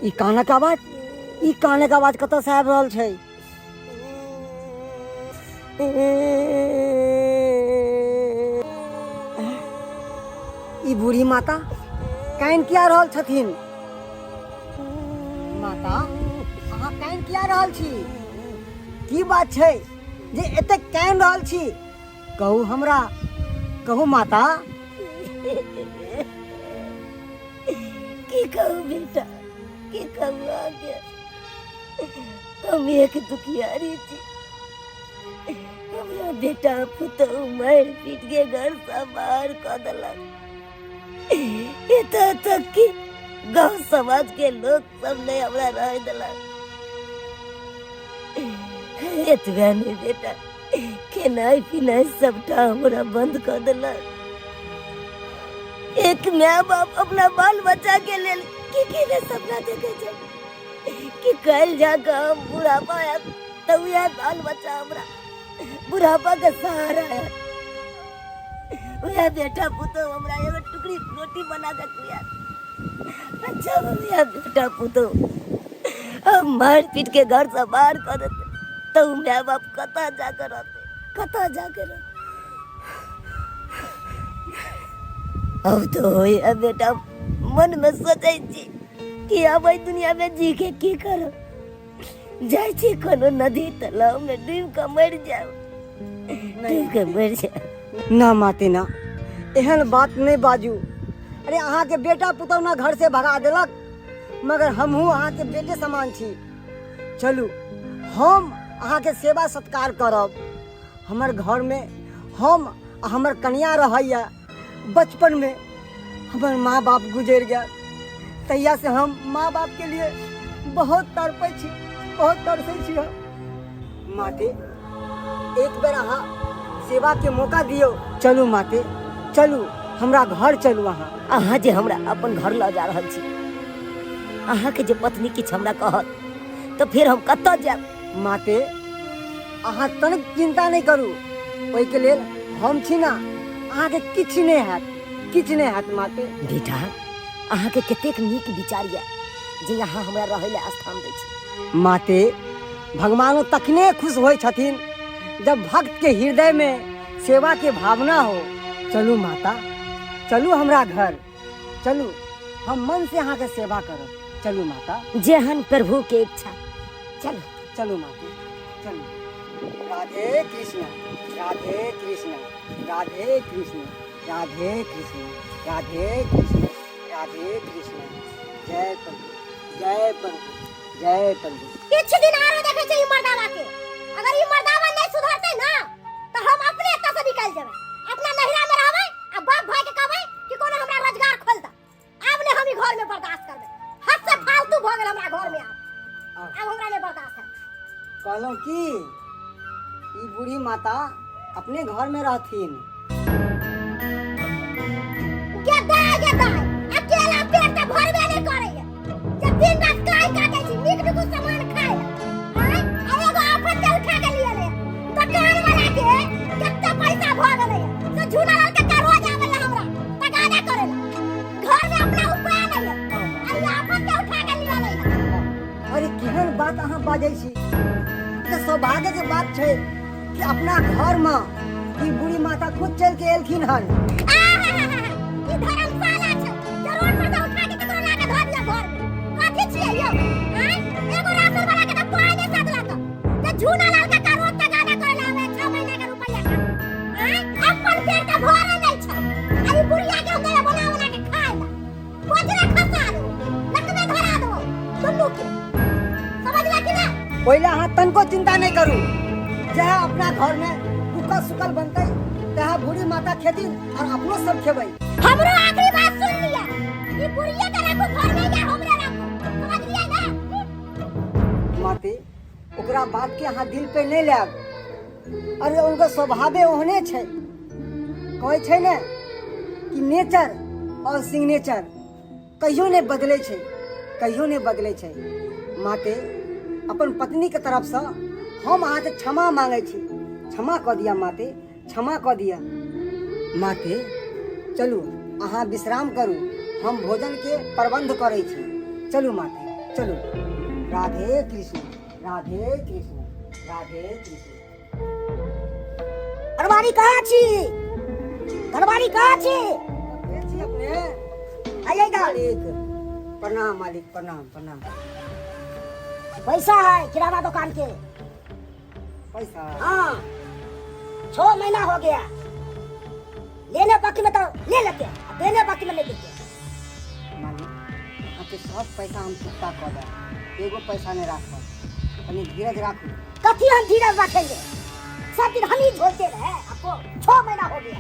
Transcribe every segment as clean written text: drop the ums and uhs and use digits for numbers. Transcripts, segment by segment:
ई कानक आवाज कतऽ से आबि रहल छै? ई बूढ़ी माता कान किया रहल छथिन? माता अहाँ कान किया रहल छी? की बात छै जे एते कान रहल छी? कहू हमरा, कहू माता। की कहूँ बेटा, की कहूँ आगे। हम एक दुखियारी थी। हमरा बेटा पुतहु मार पीट के घर से बाहर कर दिलक। एतऽ तक कि गांव समाज के लोग सब ने हमरा रह दिलक। एतबे नहीं बेटा, खेनाई पिनाई सबटा हमरा बंद कर दिलक। एक माँ बाप अपना बाल बच्चा के लेल की ने सपना देखे छै कि कल जाकर हम बुढ़ापा आयब तो यह बाल बच्चा हमरा बुढ़ापा के सहारा है। वह बेटा पुतो हमरा एगो टुकड़ी रोटी बना के खिया। अच्छा वह बेटा पुतो हम मार पीट के घर से बाहर कर देते तो माँ बाप कता जाकर रहते, कता जाकर रहते। अब तो होया बेटा मन में सोचे छी कि अब दुनिया में जी के की करब। जाय छी कोनो नदी तालाब में डूब के मर जाओ, डूब के मर जाओ। ना माते ना, एहन बात नहीं बाजू। अरे अहाँ के बेटा पुतहु ना घर से भगा देलक, मगर हमहू अहाँ के बेटे समान छी। चलू हम अहाँ के सेवा सत्कार करब। हमर घर में हम हमर कन्या रहैया। बचपन में हमारे माँ बाप गुजर गया, तहिया से हम माँ बाप के लिए बहुत तड़पे छी, बहुत तरसे छी हम। माते एक बेर अहाँ सेवा के मौका दियो। चलू माते, चलू हमरा घर चलू। अहाँ जे हमरा अपन घर ल जा रहल छी, अहाँ के जे पत्नी किछ हमरा कहत तो फिर हम कतऽ जाब? माते अहाँ तनिक चिंता नहीं करू, ओहि के लेल हम छी ना। अहाँ के किछ नहीं हैत, किछ नहीं हैत माते। बेटा अहाँ के कतेक नीक विचार ये जे यहाँ हमरा रहै ले स्थान दै छी। माते भगवानो तखने खुश होय छथिन जब भक्त के हृदय में सेवा के भावना हो। चलू माता, चलू हमरा घर चलू, हम मन से अहाँ के सेवा करब। चलू माता, जेहन प्रभु के इच्छा। चलो चलू माते, चलू। राधे कृष्ण, राधे कृष्ण, राधे कृष्ण, राधे कृष्ण, राधे कृष्ण, राधे कृष्ण। जय प्रभु, जय प्रभु, जय प्रभु। किछ दिन आरो देखे छै ई मर्दावा के। अगर ई मर्दावा नहीं सुधरते ना तो हम अपने एतऽ से निकल जेबै, अपना नहिरा में रहबै आ बाप भाई के कहबै कि कोनो हमरा रोजगार खोल द। आब ने हम ई घर में बर्दाश्त करबै। हद से फालतू भ गेल हमरा घर में। अब हमरा नहीं बर्दाश्त है। कहलौं कि ई बूढ़ी माता अपने घर में रहथिन। अकेला पेट तो भरबे नहीं करैया। जब दिन रात काई काटे छी, नीक नीक सामान खाए हां और एगो आफत के उठा के लिए ले दुकान वाला के कितना पैसा भ गेलै से झूला लाल के रोज आवेला हमरा तगादा करेला। घर में अपना उपाय नहीं है, अरे आफत के उठा के लिए ले। अरे केहन बात अहाँ बाजै छी? तो सौभाग्य के बात छै कि अपना घर में ई बूढ़ी माता खुद चल के एलखिन हन। ई धर्मशाला छै, जरूर पर उठा के ककरो ला के धर दिया घर में। कथि छियै यौ? हां एगो राशन वाला के त पाई नहीं सादला त झूला लाल के रोज तगादा करे लावे 6 महीना के रुपया का। हां अपन पेट का भरे नहीं छै, अरे बुढ़िया के उधर बना के खाए ला बजरा खसा दो, लकमे धरा दो दुन्नू के। समझला कि ना? पहले अहाँ तनको चिंता नहीं करू। जहाँ अपना घर में रुकल सुकल बनते तहाँ बूढ़ी माता खेती और अपनो सब खेबै। हमरो आखिरी बात सुन लिया, ई बुढ़िया के रखो घर में या हमरे रखो, समझ लिया ना? माते ओकरा बात के अहाँ दिल पे नहीं लेब। अरे उनका स्वभावे ओहने छै, कहै छै ने कि नेचर और सिग्नेचर कहियो नहीं बदले छै, कहियो नहीं बदले छै। माते अपन पत्नी के तरफ से हम अहाँ से क्षमा मांगे छी। क्षमा कऽ दिया माते, क्षमा कऽ दिया। माते चलू अहाँ विश्राम करू, हम भोजन के प्रबंध करै छी। चलू माते। चलो राधे कृष्ण राधे कृष्ण राधे कृष्ण। घरवाली कहाँ छी? घरवाली कहाँ छी? अपने आइए इधर। मालिक प्रणाम, मालिक प्रणाम प्रणाम। पैसा है किराना दुकान के। पैसा हाँ 6 महीना हो गया, लेने बाकी में तो ले लेते, देने बाकी में नहीं देते। मालिक आपके सब पैसा हम चुकता कर दें, एगो पैसा नहीं राखो, तनी धीरज राखू। कथी हम धीरज रखेंगे? सब दिन हम ही झोलते रहे, आपको 6 महीना हो गया।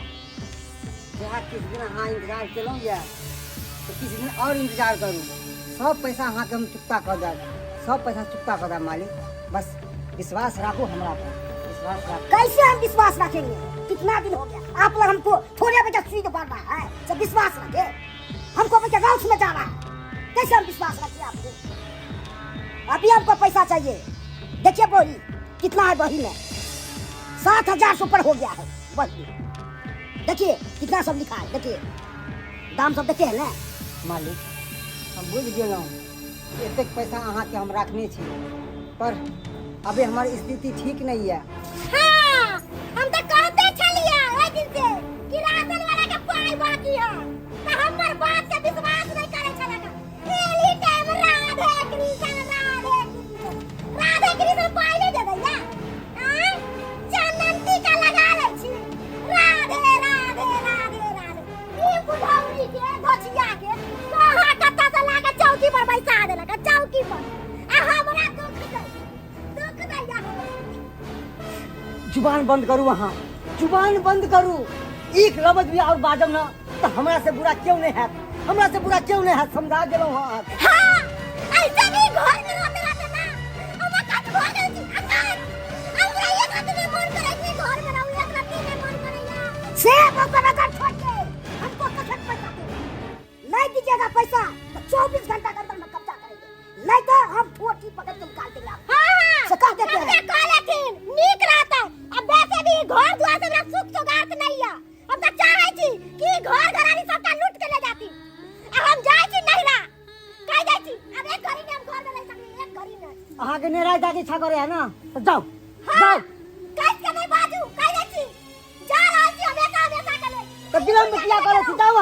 जहाँ किस दिन हाँ इंतजार केलूँ या तो किस दिन और इंतजार करूँ। सब पैसा अहाँ के हम चुकता कर दें, सब पैसा चुकता कर दें मालिक। बस विश्वास राखो हमरा पर, विश्वास राखो। कैसे हम विश्वास रखेंगे? कितना दिन हो गया आप लोग हमको थोड़े बजे स्वीट बढ़ रहा है, सब विश्वास रखे। हमको बच्चे गाँव में जाना है, कैसे हम विश्वास रखें आपको? अभी हमको पैसा चाहिए। देखिए बोरी कितना है, बही में 7,000 से ऊपर हो गया है बही। देखिए कितना सब लिखा है, देखिए दाम सब देखे है ना मालिक। हम बुझ गेलूँ एते पैसा अहाँ के हम रखने छी, पर अभी हमारी स्थिति ठीक नहीं है। हाँ, हम तो कहते छलिए ओइ दिन से कि राशन वाला के पाई बाकी है, तो हमर बात के विश्वास नहीं करे छलक। एली टाइम राधे कृष्ण पाई ले दे दैया। हां चंदन टीका लगा ले छी, राधे राधे राधे राधे। ई बुढ़ौरी के धोचिया के कहां कत्ता से लाके चौकी पर बैठा देलक, चौकी पर। आ हमरा दुख दैया। जुबान बंद करू, वहाँ जुबान बंद करू। एक लफ्ज भी और बाजब ना तो हमरा से बुरा क्यों नहीं है, हमरा से बुरा क्यों नहीं है, समझा गेलूँ हाँ। हाँ, ऐसे भी घर में रहते रहते ना हमरा कट हो गई थी अकाल। हमरा एक रात में मन करे कि घर में रहूं, एक रात में मन करेगा से बकरा का छोड़ के हमको कखन पैसा दे। नहीं दीजिएगा पैसा तो 24 घंटा के अंदर में कब्जा करेंगे, नहीं तो हम ठोठी पकड़ के निकाल देंगे आपको। हाँ, से कह देते हैं। कह लेकिन नीक रहता। अब वैसे भी घर द्वार से हमरा सुख सौगात नहीं है। हम तो चाहे छी कि घर घरानी सबका लूट के ले जाती। अब हम जाए छी नहिरा, कह जाए छी अब एक घड़ी में हम घर में रह सकते, एक घड़ी में। अहाँ के नहीं जाके इच्छा करे है ना तो जाओ हाँ, जाओ। कह के नहीं बाजू, कह जाए छी जा रहल छी हमेशा हमेशा के लिए। तो विलम्ब किया करे थी, जाओ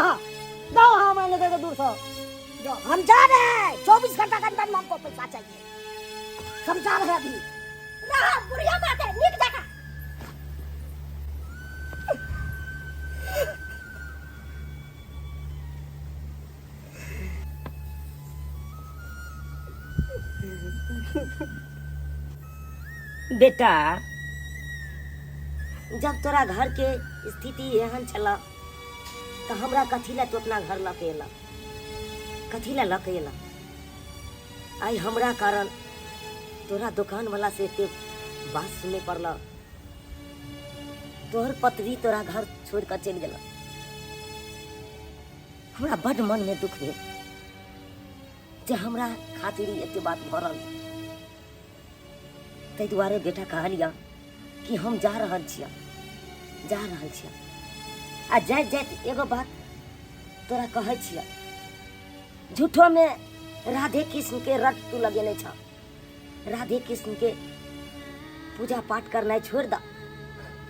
वहाँ मैंने देखो दूर से जाओ। हम जा रहे हैं 24 घंटा के अंदर में हमको पैसा चाहिए, समझा रहे हैं अभी। रहा बुढ़िया बात है, नीक जगह। बेटा जब तोरा घर के स्थिति एहन छला तो हमरा कथी ला तू अपना घर लकेला, कथी ला लकेला? आई हमरा कारण तोरा दुकान वाला से एते बात सुने पड़ला, तोहर पत्नी तोरा घर छोड़ कर चल गेला। हमरा बड़ मन में दुख भेल जे हमरा खातिर एते बात भरल। ताहि दुआरे बेटा कहलिया कि हम जा रहल छियै। आ जाइत जाइत एगो बात तोरा कहै छियै, झूठो में राधे कृष्ण के रट तू लगेने छ। राधे कृष्ण के पूजा पाठ करना छोड़ द,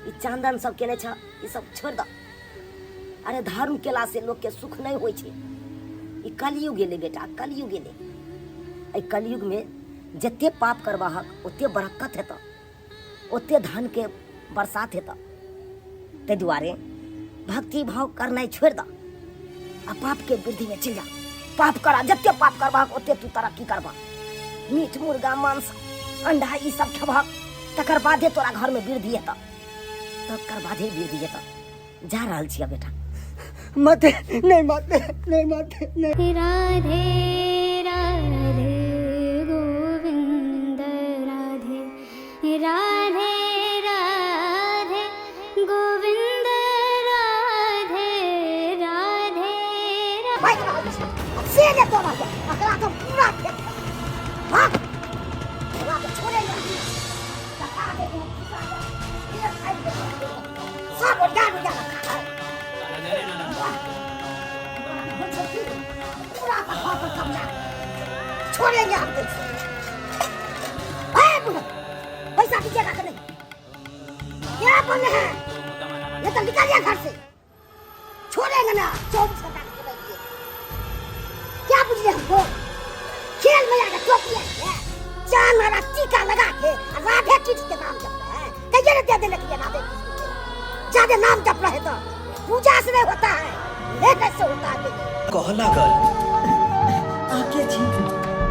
ई चांदन सब केने छ ई सब छोड़ द। अरे धर्म केला से लोग के सुख नहीं होय छै। ई कलयुग गेले बेटा, कलयुग गेले। एहि कलयुग में जते पाप करबाहक ओते बरकत हेत, ओते धन के बरसात हेत। ताहि दुआरे भक्ति भाव करना छोड़ द, आ पाप के वृद्धि में चल जा। पाप करा, जते पाप करबाहक ओते तू तरक्की करबा। मीट मुर्गा मांस अंडा ई सब खेबहक, तकर बादे तोरा घर में वृद्धि हेत, तकर बादे वृद्धि हेत। जा रहल छियै बेटा। मत नहीं माते नहीं माते नहीं। राधे राधे गोविंद राधे राधे राधे गोविंद राधे राधे भाई से ले तो ना अकरा तो पूरा फेंक हां पूरा तो छोड़े नहीं लगा दे ये खाई दे सब डाल दे पूरा का हाथ कब्जा छोड़ेंगे हम तुझसे। बुढ़ा पैसा दीजिएगा कि नहीं? क्या बोले हैं? ये तो निकालिए घर से, छोड़ेंगे ना 24 घंटा के बैठिए। क्या बुझिए हमको? खेल में आकर टोपिया है, जान वाला टीका लगा के राधे कृष्ण के नाम जप रहे हैं। कहिए ना दे देने के लिए राधे कृष्ण के। ज्यादा नाम जप रहे तो पूजा से नहीं होता है, ये कैसे होता है? कहला गल आके जी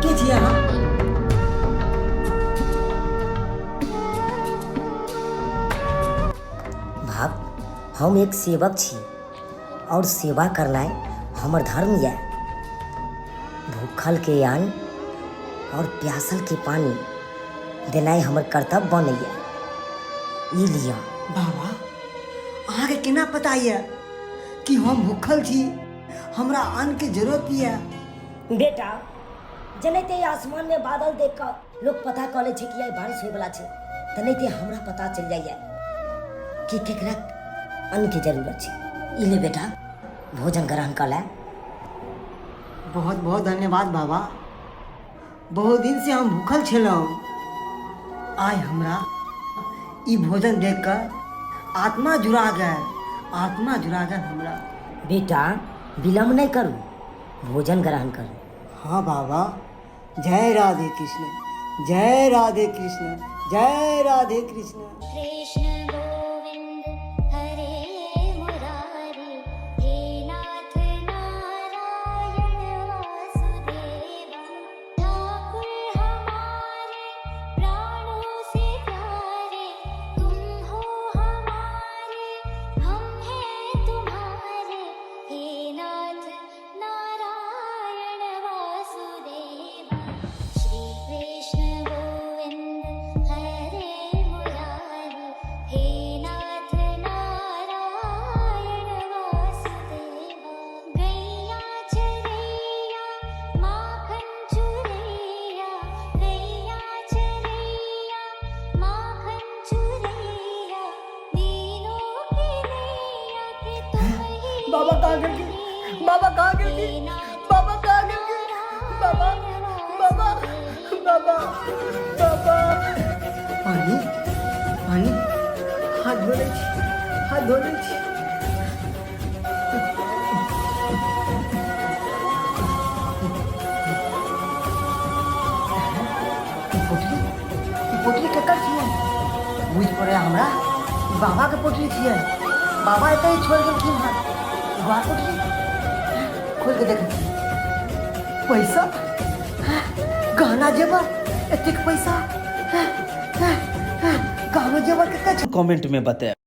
के जी यहाँ बाप हम एक सेवक छी और सेवा करनाइ हमर धर्म है। भूखल के अन्न और प्यासल के पानी देनाइ हमर कर्तव्य बनैया। ई लिया बाबा अहाँ के केना पता ये कि हम भूखल छी, हमरा अन्न के जरूरत है? बेटा जनते आसमान में बादल देख कर लोग पता कर ले कि आई बारिश होए वाला छै, तनैते हमरा पता चल जाइए कि केकरा अन्न की जरूरत छै। ई ले बेटा भोजन ग्रहण कर ले। बहुत बहुत धन्यवाद बाबा। बहुत दिन से हम भूखल छलहुँ, आइ हमरा ई भोजन देखकर आत्मा जुड़ा गए, आत्मा जुड़ा गए हमरा। बेटा विलम्ब नहीं करू, भोजन ग्रहण करू। हाँ बाबा, जय राधे कृष्ण, जय राधे कृष्ण, जय राधे कृष्ण। कृष्ण गोविंद हरे मुरारी, हे नाथ नारायण वासुदेवा। ठाकुर हमारे प्राणों से प्यारे, तुम हो हमारे, हम हैं तुम्हारे। हे नाथ नारायण वासुदेवा। श्री कृष्ण गोविंद हरे मुरारी, हे नाथ नारायण वासुदेवा। गैया चरैया माखन चुरैया, गैया चरैया माखन चुरैया, दीनों की नैया के तुम ही। बाबा कहाँ गिर गए? बाबा कहाँ गिर गए? बाबा कहाँ गिर गए? बाबा बाबा बाबा बाबा पानी पानी, हाथ धो ले छी, हाथ धो ले छी। पोटली केकर छियै? बुझ पड़े हमरा, ई बाबा के पोटली छियै। बाबा एतै छोड़ गेलखिन हँ। बाबा पोटली खोल के देखै छी, पैसा, गहना जेवर, एतेक पैसा, गहना जेवर कते छै? कमेंट में बताए।